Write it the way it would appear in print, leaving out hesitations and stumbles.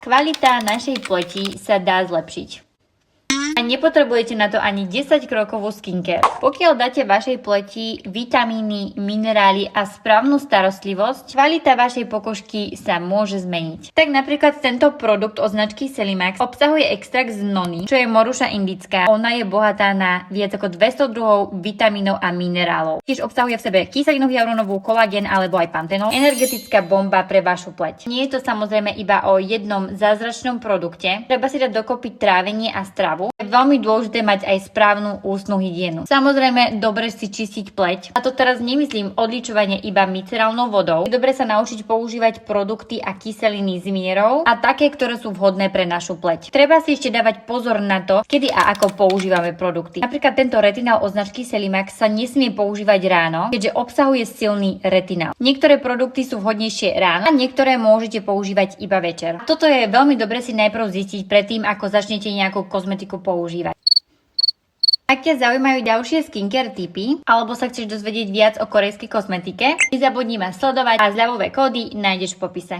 Kvalita našej pleti sa dá zlepšiť. A nepotrebujete na to ani 10-krokovú skincare. Pokiaľ dáte vašej pleti vitamíny, minerály a správnu starostlivosť, kvalita vašej pokožky sa môže zmeniť. Tak napríklad tento produkt od značky Celimax obsahuje extrakt z nony, čo je moruša indická. Ona je bohatá na viac ako 200 druhov vitamínov a minerálov. Tiež obsahuje v sebe kyselinu hyaluronovú, kolagén alebo aj pantenol. Energetická bomba pre vašu pleť. Nie je to samozrejme iba o jednom zázračnom produkte. Treba si dať dokopy trávenie a stravu. Je veľmi dôležité mať aj správnu ústnu hygienu. Samozrejme, dobre si čistiť pleť. A to teraz nemyslím odličovanie iba micerálnou vodou. Je dobre sa naučiť používať produkty a kyseliny s mierou a také, ktoré sú vhodné pre našu pleť. Treba si ešte dávať pozor na to, kedy a ako používame produkty. Napríklad tento retinál od značky Celimax sa nesmie používať ráno, keďže obsahuje silný retinál. Niektoré produkty sú vhodnejšie ráno a niektoré môžete používať iba večer. Toto je veľmi dobre si najprv zistiť predtým, ako začnete nejakú kozmetiku používať. Ak ťa zaujímajú ďalšie skincare tipy, alebo sa chceš dozvedieť viac o korejskej kozmetike, nezabudni ma sledovať a zľavové kódy nájdeš v popise.